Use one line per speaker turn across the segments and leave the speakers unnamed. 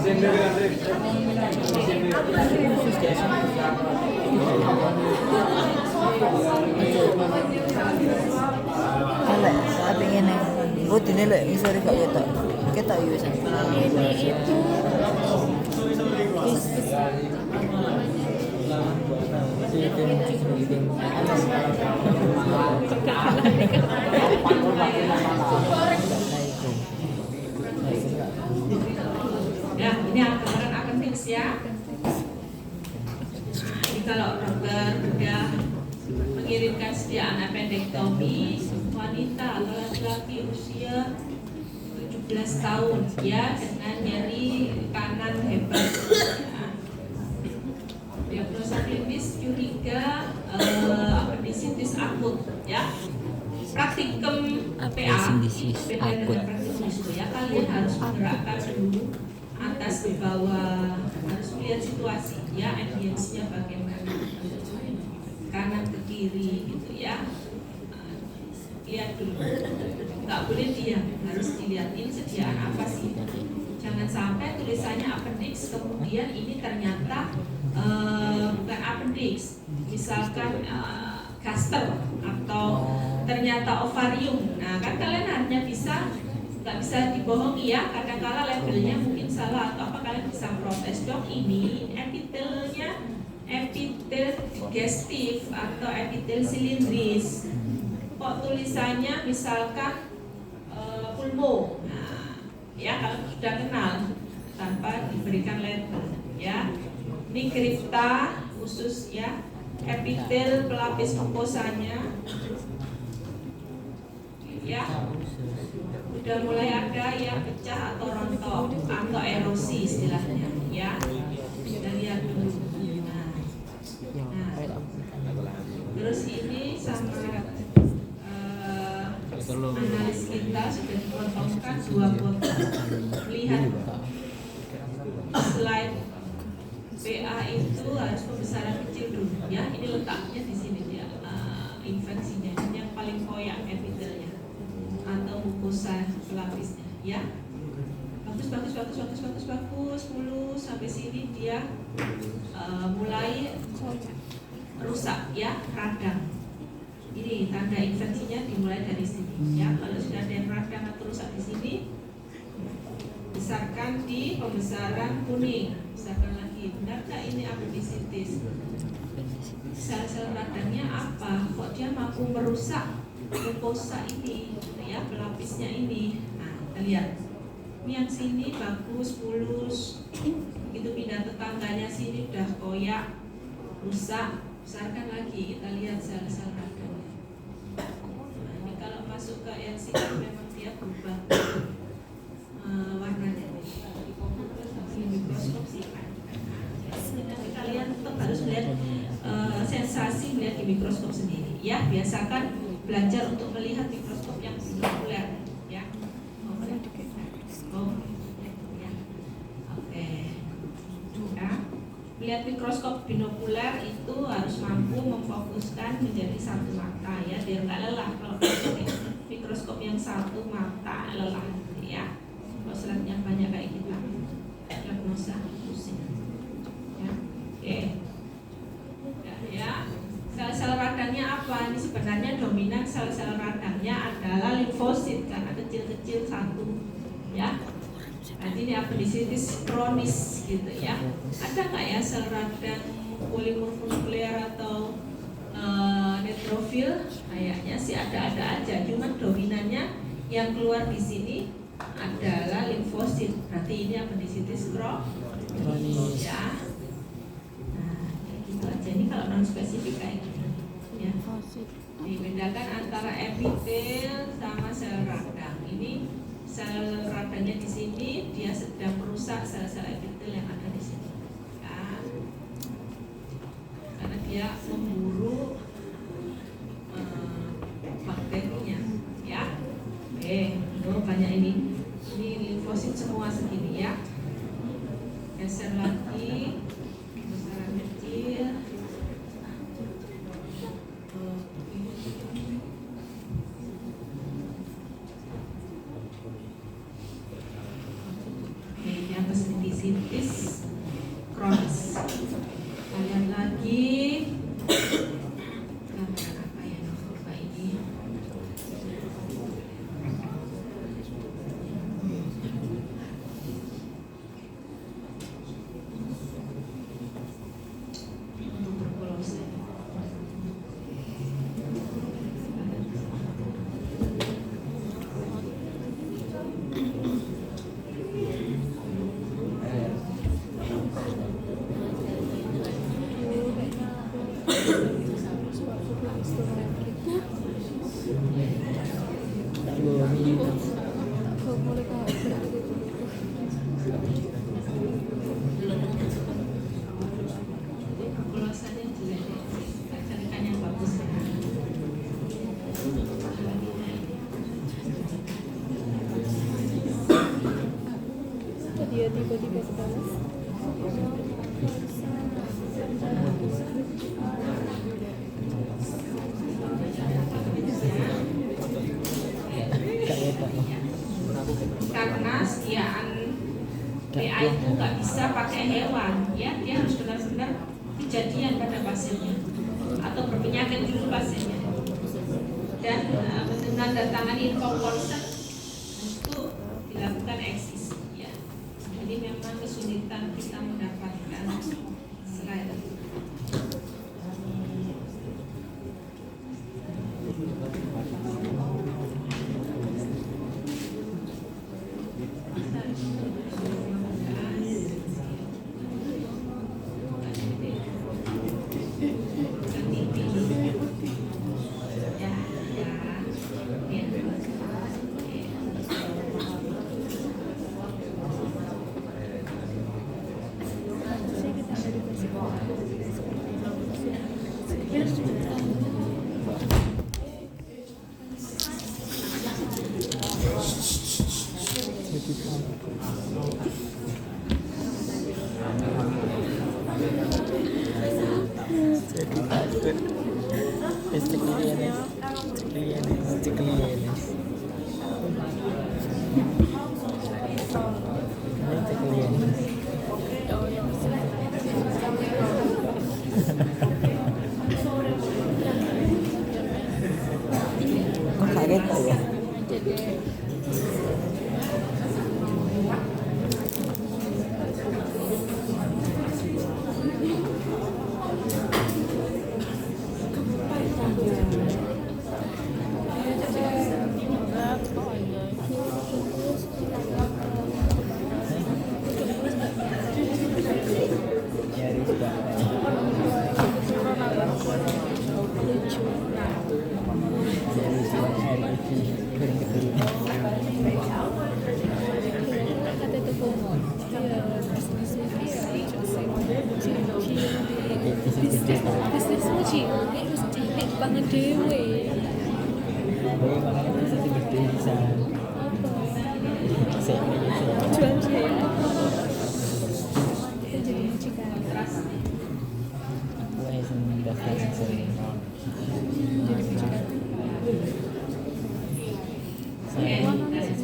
Alek, tapi ngene. Oh, dinilai ngisore gak ketok. Ketok yo wis.
Ini itu
Ya, ini gambaran appendix ya. Ini kalau dokter bedah mengirimkan sediaan appendektomi wanita atau laki-laki usia 17 tahun ya dengan nyeri kanan hebat. Diagnosa klinis curiga appendicitis akut ya. Praktikum PA beda dengan praktikum ya. Kalian harus menggerakkan dulu atas ke bawah, harus melihat situasi ya, ambience-nya bagaimana, kanan ke kiri gitu ya. Lihat dulu, nggak boleh diam, harus dilihat ini sediaan apa sih. Jangan sampai tulisannya appendix kemudian ini ternyata bukan appendix, misalkan gaster atau ternyata ovarium. Nah kan kalian hanya nggak bisa dibohongi ya, kadang-kala labelnya mungkin salah atau apa, kalian bisa protes, dok ini epitelnya epitel digestif atau epitel silindris, kok tulisannya misalkan pulmo. Nah ya kalau sudah kenal tanpa diberikan label ya. Ini kripta khusus ya, epitel pelapis mukosanya ya udah mulai ada yang pecah atau rontok atau erosi istilahnya ya. Kita lihat dulu. Nah, terus ini sama analis kita sudah dipotongkan 2 potong. Lihat slide PA itu harus pembesaran kecil dulu ya. Ini letaknya di sini dia infeksinya. Ini yang paling koyak epitelnya atau mukosa pelapisnya ya. Bagus, mulus sampai sini dia mulai rusak ya, radang. Ini tanda infeksinya dimulai dari sini ya. Kalau sudah ada yang radang atau rusak di sini, besarkan di pembesaran kuning, besarkan lagi. Benarkah ini appendicitis? Sel-sel radangnya apa? Kok dia mampu merusak mukosa ini ya, pelapisnya ini. Nah kita lihat ini yang sini bagus, mulus, begitu pindah tetangganya sini udah koyak, rusak, besarkan lagi, kita lihat sel-sel radangnya. Nah ini kalau masuk ke yang sini memang dia berubah warnanya. Ini mikroskop sih kan. Nanti kalian tetap harus melihat sensasi melihat di mikroskop sendiri ya. Biasakan belajar untuk melihat mikroskop yang binokuler ya. Ya. Oke. Ya. Melihat mikroskop binokuler itu harus mampu memfokuskan menjadi satu mata ya, biar nggak lelah. Kalau pakai mikroskop yang satu mata lelah ya. Kalau slide-nya banyak kayak kita diagnosa pusing ya. Oke. Ya. Sel-sel radangnya apa? Ini sebenarnya dominan sel-sel radangnya adalah limfosit karena kecil-kecil satu ya. Nanti ini appendicitis kronis gitu ya. Ada nggak ya sel radang polimorfonuklear atau neutrofil? Kayaknya sih ada-ada aja. Cuma dominannya yang keluar di sini adalah limfosit. Berarti ini appendicitis kronis ya. Gitu aja. Ini kalau non spesifik kayak gitu ya. Dibedakan antara epitel sama sel radang. Ini sel radangnya di sini dia sedang merusak sel-sel epitel yang ada di sini ya. Karena dia memburu bakterinya ya. Oke, banyak ini limfosit semua segini ya. Geser lagi. sitis kronis. Lihat lagi gambar apa ya coba ini. Untuk tuberkulosis. Tuberkulosanya jelek deh. Carikan yang bagus ya.
Dia tiba-tiba sebalas.
Karena sediaan PA itu nggak bisa pakai hewan, ya dia harus benar-benar kejadian pada pasiennya atau berpenyakit dulu pasiennya dan menandatangani inform consent untuk dilakukan eksis, ya. Jadi memang kesulitan kita mendapatkan slide.
Kok kaget kok ya?
Bisnis muji, harus cilik banget dewe. Jual saya. Kita jadi majikan. Jadi majikan.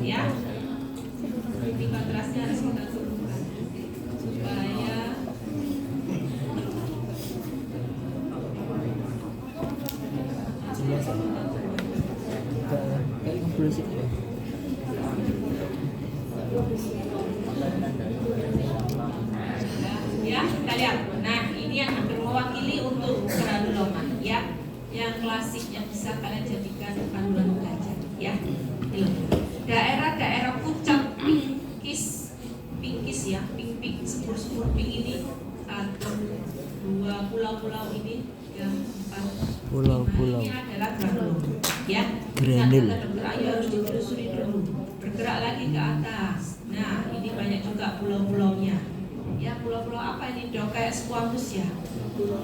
Ya, titik kontrasnya harus kita turunkan supaya
Kayak ngeblusik ya.
ya kita lihat. Nah, ini yang hampir mewakili untuk granuloma, ya, yang klasik yang bisa kalian jadikan panduan belajar, ya. Ini daerah-daerah puncak pinkis ya, pink sepur pink ini, 1, 2 pulau-pulau ini, yang 4,
Pulau-pulau.
ini adalah granul, ya.
Granul.
Nah, dokter Ayu harus ditelusuri dulu, bergerak lagi ke atas. Nah, ini banyak juga pulau-pulaunya. Ya, pulau-pulau apa ini dok? Kayak squamous ya?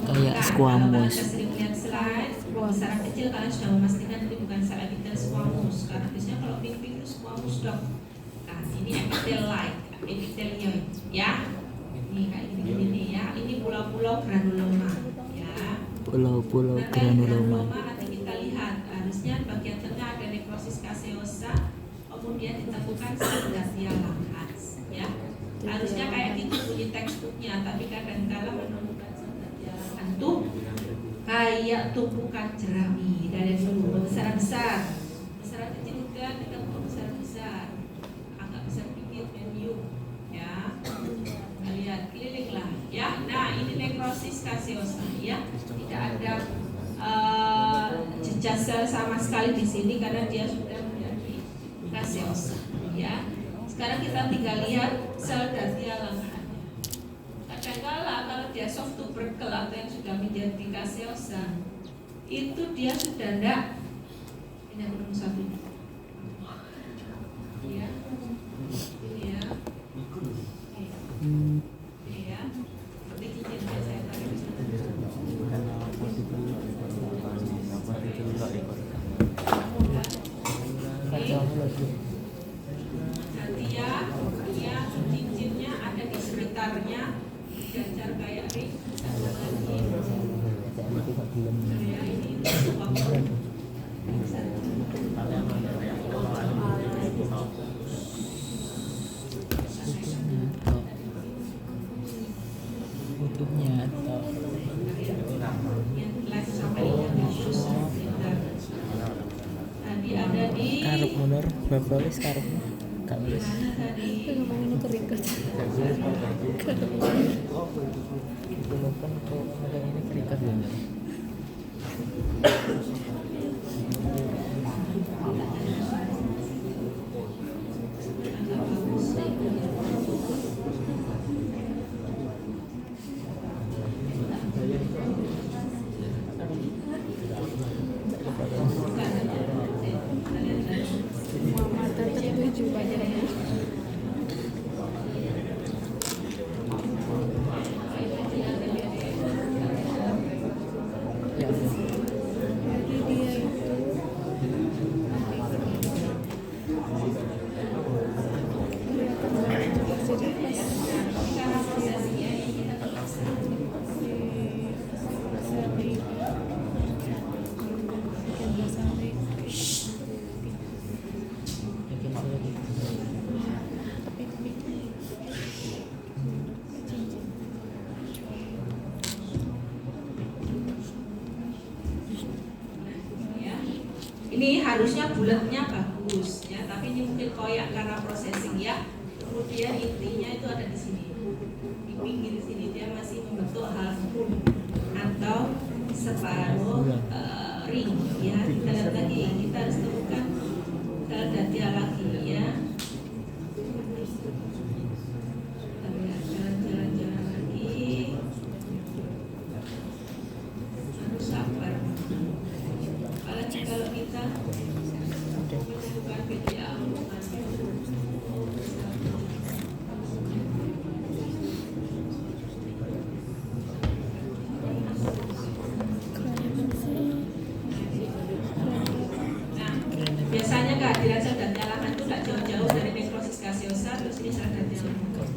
Kayak
Kalau
squamous.
kalian sering lihat slide, secara kecil kalian sudah memastikan ini bukan secara detail squamous. Karena biasanya kalau pink-pink itu squamous dok. Nah, ini epithelioid, ya. Ini kayak gini ya. Ini pulau-pulau granuloma, ya.
Pulau-pulau
Nah,
granuloma.
nanti kita lihat. Harusnya bagian tengah ada necrosis caseosa, kemudian ditemukan sel glacial langhans, ya. Harusnya kayak gitu di teksturnya, tapi kadang-kala menemukan zat dialangan tuh kayak tumpukan jerami dari dulu besar-besar, besar kecil juga, kita besar-besar, agak besar dikit medium, ya. Lihat kelilinglah, ya. Nah ini nekrosis kaseosa, ya. Tidak ada jejak sel sama sekali di sini karena dia sudah menjadi kaseosa, ya. Sekarang kita tinggal lihat sel Datialangan. Kadangkala kalau dia soft tubercle atau yang sudah menjadi kaseosa, itu dia sudah tidak ini aku nomor satu, ya, ini ya, ini ya, seperti cincin yang saya tarik di sana. Dia cincinnya ada di sekitarnya, jajar kayak ring. Ya ini
Kutubnya atau
tadi ada di
karuk munur babalis karuk kamis
Itu ngomongin kerikat.
itu kan kok ada ini terikat ya
Tetap tujuh banyak.
ya
Jadi dia itu
ini harusnya bulatnya bagus, ya, tapi ini mungkin koyak karena processing, ya. Kemudian intinya itu ada di sini, di pinggir sini dia masih membentuk half moon atau separuh ring, ya. Kita lihat lagi, kita harus temukan sel Datia lagi, ya. Kita lihat jalan-jalan lagi, harus sabar. Apalagi kalau kita menemukan PDA nah, biasanya kehadiran sel Datialangan itu tidak jauh-jauh dari nekrosis kaseosa, terus ini sel Datialangan.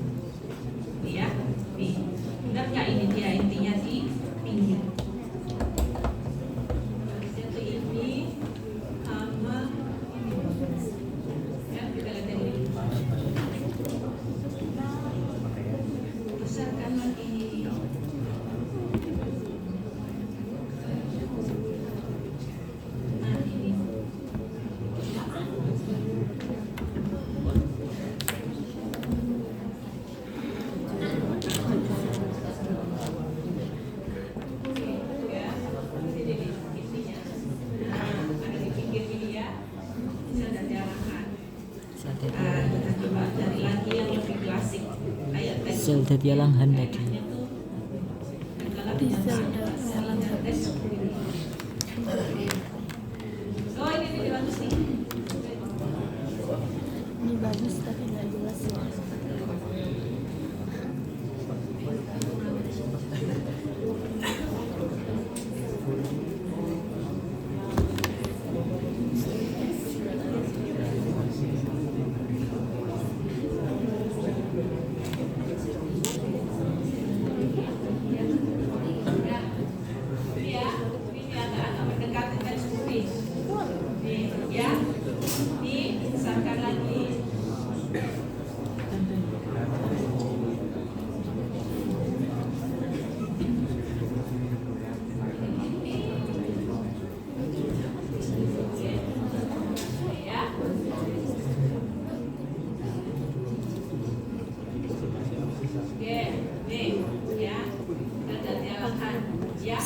Ya, nih, benar nggak ini dia intinya di pinggir.
sel Datialangan tadi
Oh ini bagus nih.
ini bagus tapi nggak jelas.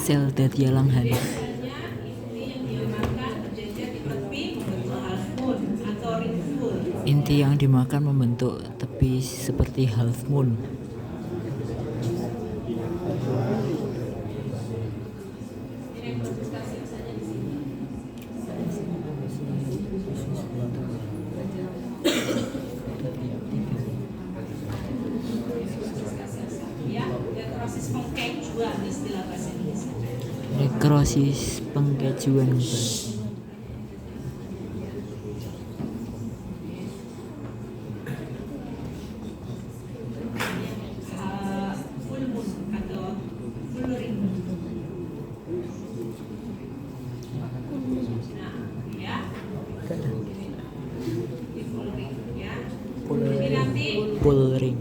sel dadi langhan.
Biasanya inti yang dia makan berjejer di tepi membentuk half moon atau ring full.
Inti yang dimakan membentuk tepi seperti half moon.
Ini representasi saja di sini. Ya, nekrosis pengkejuan istilah bahasa Indonesia.
Nekrosis pengkejuan.
Full moon atau full ring. Nah, ya. Di full ring, ya. Jadi nanti
Full ring.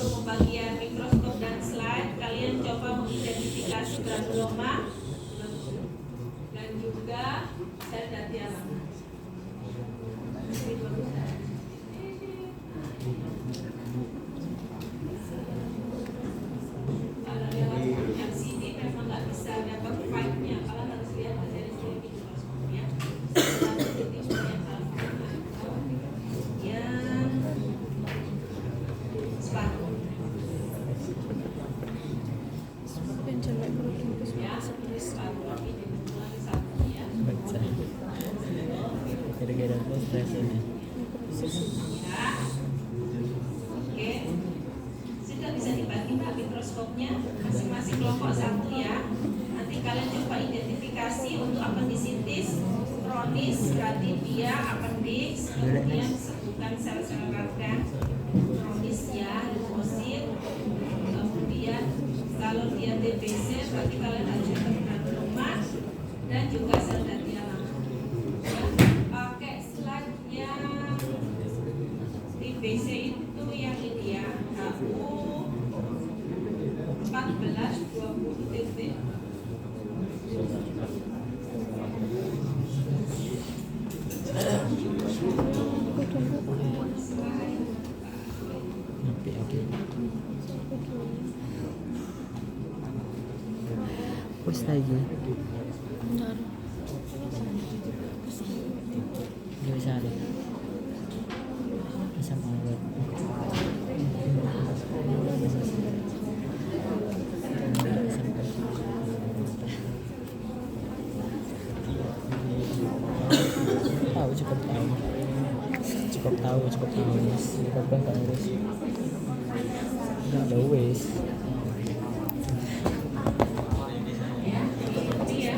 untuk pembagian mikroskop dan slide, kalian coba mengidentifikasi granuloma dan juga sel dati alam. Kalau lewat yang sini memang nggak bisa dapat vibe-nya, kalau harus lihat dari sini mikroskop ya. Yang sepatu.
Dan jelek kalau campus
Ya, sepatu ini ulangi satu ya.
Gara-gara stres ini.
Ya. Oke. Sudah bisa dibagi Pak mikroskopnya masing-masing kelompok satu ya. Nanti kalian coba identifikasi untuk apendisitis kronis berarti dia appendix, kemudian sebutkan sel-sel radang kronis ya, limfosit. Kemudian kalau dia TBC berarti kalian harus granuloma dan juga sel dati alam. Ya, pakai slide yang TBC itu yang ini ya, HU 1420 titik.
Oke. Wes lagi.
benar.
Gak bisa ada. Bisa banget. Cukup tahu cukup urus udah wes.
Iya,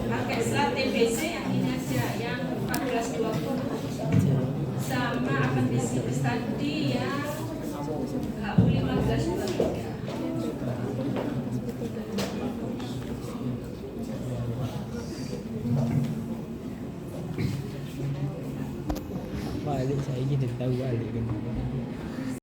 pakai slide TBC yang ini aja, yang 1420 sama apendisitis tadi yang HU 1523.
Balik saya gitu tahu balik kan.